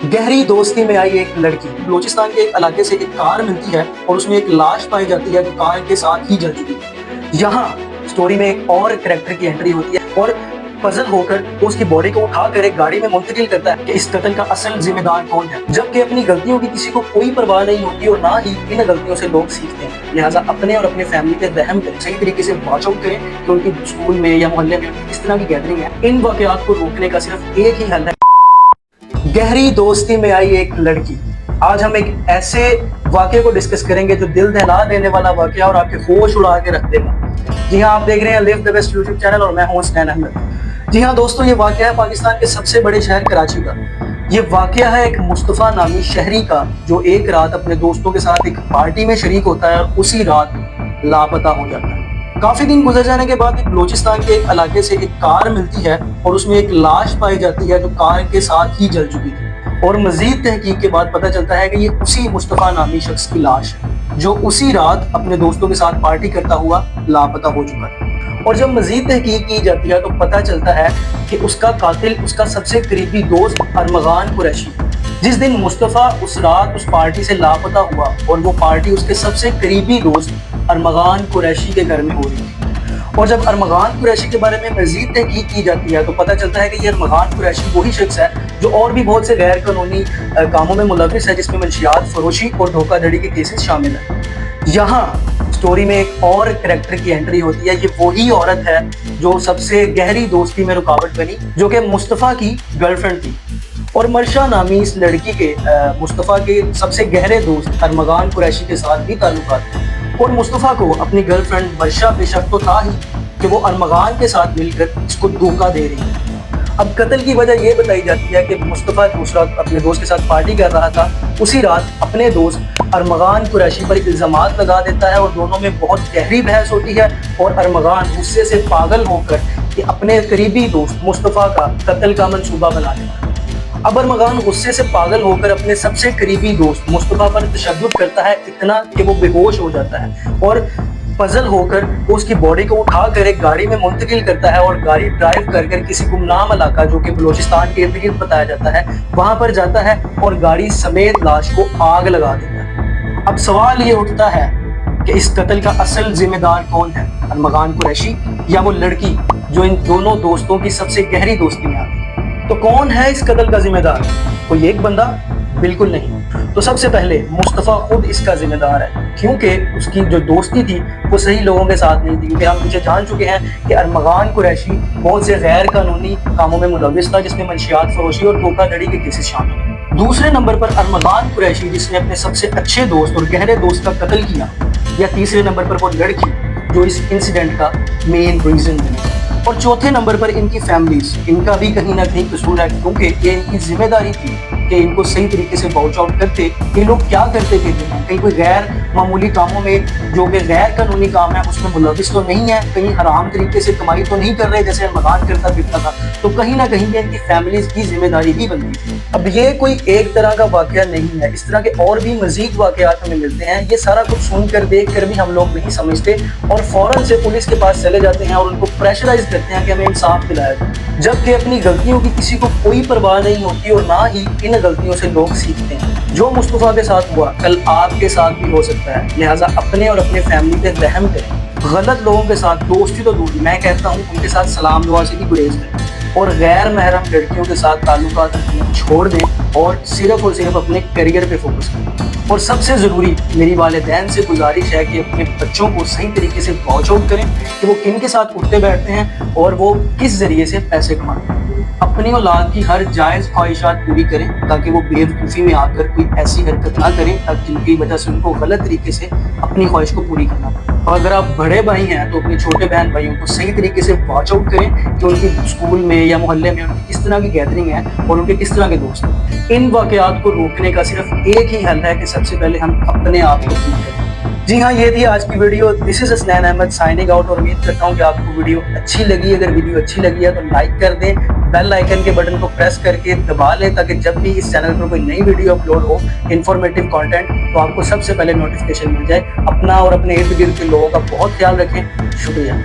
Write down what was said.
गहरी दोस्ती में आई एक लड़की बलूचिस्तान के एक इलाके से एक कार मिलती है और उसमें एक लाश पाई जाती है जो कार के साथ ही जल चुकी है। यहाँ स्टोरी में एक और कैरेक्टर की एंट्री होती है और पजल होकर वो उसकी बॉडी को उठाकर एक गाड़ी में मुंतकिल करता है कि इस कत्ल का असल जिम्मेदार कौन है, जबकि अपनी गलतियों की किसी को कोई परवाह नहीं होती और ना ही इन गलतियों से लोग सीखते हैं। लिहाजा अपने और अपने फैमिली पे रहम करें, सही तरीके से वॉच आउट करें कि उनकी स्कूल में या मोहल्ले में इस तरह की गैदरिंग है। इन वाकयात को रोकने का सिर्फ एक ही हल है, गहरी दोस्ती में आई एक लड़की। आज हम एक ऐसे वाकये को डिस्कस करेंगे जो दिल दहला देने वाला वाकया और आपके होश उड़ा के रख देगा। जी हाँ, आप देख रहे हैं live the best YouTube channel और मैं हूं हसनैन अहमद। जी हाँ दोस्तों, ये वाकया है पाकिस्तान के सबसे बड़े शहर कराची का। ये वाकया है एक मुस्तफ़ा नामी शहरी का जो एक रात अपने दोस्तों के साथ एक पार्टी में शरीक होता है और उसी रात लापता हो जाता है। काफी दिन गुजर जाने के बाद बलूचिस्तान के एक इलाके से एक कार मिलती है और उसमें एक लाश पाई जाती है जो कार के साथ ही जल चुकी थी। और मजीद तहकीक के बाद पता चलता है कि ये उसी मुस्तफ़ा नामी शख्स की लाश है जो उसी रात अपने दोस्तों के साथ पार्टी करता हुआ लापता हो चुका है। और जब मजीद तहकीक की जाती है तो पता चलता है कि उसका कातिल उसका सबसे करीबी दोस्त अरमगान कुरैशी। जिस दिन मुस्तफ़ा उस रात उस पार्टी से लापता हुआ और वो पार्टी उसके सबसे करीबी दोस्त अरमगान कुरैशी के घर में हो रही थी। और जब अरमगान कुरैशी के बारे में मजीद तहकीक की जाती है तो पता चलता है कि ये अरमगान कुरैशी वही शख्स है जो और भी बहुत से गैर कानूनी कामों में मुलविस है, जिसमें मंशियात फरोशी और धोखाधड़ी के केसेस शामिल हैं। यहाँ स्टोरी में एक और कैरेक्टर की एंट्री होती है। ये वही औरत है जो सबसे गहरी दोस्ती में रुकावट बनी, जो कि मुस्तफ़ा की गर्लफ्रेंड थी। और मर्शा नामी इस लड़की के मुस्तफ़ा के सबसे गहरे दोस्त अरमगान कुरैशी के साथ भी ताल्लुकात थे। और मुस्तफ़ा को अपनी गर्लफ्रेंड मर्शा पे शक तो था ही कि वो अरमगान के साथ मिलकर इसको धोखा दे रही है। अब कत्ल की वजह ये बताई जाती है कि मुस्तफ़ा दूसरा अपने दोस्त के साथ पार्टी कर रहा था, उसी रात अपने दोस्त अरमगान कुरैशी पर इल्ज़ामात लगा देता है और दोनों में बहुत गहरी बहस होती है और अरमगान गुस्से से पागल होकर कि अपने करीबी दोस्त मुस्तफ़ा का कत्ल का मंसूबा बना देता है। अब अरमगान गुस्से से पागल होकर अपने सबसे करीबी दोस्त मुस्तफ़ा पर तशद्दुद करता है, इतना कि वो बेहोश हो जाता है और पजल होकर वो उसकी बॉडी को उठाकर एक गाड़ी में मुंतकिल करता है और गाड़ी ड्राइव कर किसी गुमनाम इलाका जो कि बलूचिस्तान के इर्द गिर्द बताया जाता है वहां पर जाता है और गाड़ी समेत लाश को आग लगा देता है। अब सवाल ये उठता है कि इस कत्ल का असल जिम्मेदार कौन है, अरमगान कुरैशी या वो लड़की जो इन दोनों दोस्तों की सबसे गहरी दोस्ती में आती है। तो कौन है इस कत्ल का जिम्मेदार? कोई एक बंदा? बिल्कुल नहीं। तो सबसे पहले मुस्तफ़ा खुद इसका जिम्मेदार है, क्योंकि उसकी जो दोस्ती थी वो सही लोगों के साथ नहीं थी। क्योंकि हम पीछे जान चुके हैं कि अरमगान कुरैशी बहुत से गैर कानूनी कामों में मुलविस था, जिसमें मंशियात फरोशी और धोखाधड़ी के केसेस शामिल हैं। दूसरे नंबर पर अरमगान कुरैशी जिसने अपने सबसे अच्छे दोस्त और गहरे दोस्त का कत्ल किया, या तीसरे नंबर पर वो लड़की जो इस इंसिडेंट का मेन रीजन बनी। और चौथे नंबर पर इनकी फैमिलीज, इनका भी कहीं ना कहीं कसूर है, क्योंकि ये इनकी जिम्मेदारी थी कि इनको सही तरीके से वॉच आउट करते। ये लोग क्या करते थे, कहीं कोई गैर मामूली कामों में जो कि गैर कानूनी काम है उसमें मुलविस तो नहीं है, कहीं हराम तरीके से कमाई तो नहीं कर रहे जैसे अरमगान करता फिरता था। तो कहीं ना कहीं इनकी फैमिलीज की जिम्मेदारी भी बनती है। अब ये कोई एक तरह का वाकया नहीं है, इस तरह के और भी मजीद वाकयात हमें मिलते हैं। ये सारा कुछ सुनकर देख कर भी हम लोग नहीं समझते और फौरन से पुलिस के पास चले जाते हैं और उनको प्रेशराइज करते हैं कि हमें इंसाफ दिलाया जाए, जबकि अपनी गलतियों की किसी को कोई परवाह नहीं होती और ना ही इन गलतियों से लोग सीखते हैं। जो मुस्तफ़ा के साथ हुआ कल आपके साथ भी हो सकता है, लिहाजा अपने और अपने फैमिली पे रहम करें। गलत लोगों के साथ दोस्ती तो दूर, मैं कहता हूँ उनके साथ सलाम दुआ से भी गुरेज करें और गैर महरम लड़कियों के साथ ताल्लुकात रखना छोड़ दें और सिर्फ अपने करियर पे फोकस करें। और सबसे ज़रूरी मेरी वालिदैन से गुजारिश है कि अपने बच्चों को सही तरीके से वॉच आउट करें कि वो किन के साथ उठते बैठते हैं और वो किस ज़रिए से पैसे कमाते हैं। अपनी औलाद की हर जायज़ ख्वाहिशात पूरी करें ताकि वो बेवकूफ़ी में आकर कोई ऐसी हरकत ना करें ताकि जिनकी वजह से उनको गलत तरीके से अपनी ख्वाहिश को पूरी करना पड़े। और अगर आप बड़े भाई हैं तो अपने छोटे बहन भाइयों को सही तरीके से वॉच आउट करें कि उनकी स्कूल में या मोहल्ले में उनकी किस तरह की गैदरिंग है और उनके किस तरह के दोस्त हैं। इन वाकयात को रोकने का सिर्फ एक ही हल है कि सबसे पहले हम अपने आप को ठीक करें। जी हाँ, ये थी आज की video. This is Hasnain Ahmed signing out और उम्मीद करता हूँ कि आपको वीडियो अच्छी लगी। अगर वीडियो अच्छी लगी है तो लाइक कर दें, बेल आइकन के बटन को प्रेस करके दबा लें ताकि जब भी इस चैनल पर कोई नई वीडियो अपलोड हो इन्फॉर्मेटिव कंटेंट तो आपको सबसे पहले नोटिफिकेशन मिल जाए। अपना और अपने इर्द गिर्द के लोगों का बहुत ख्याल रखें। शुक्रिया।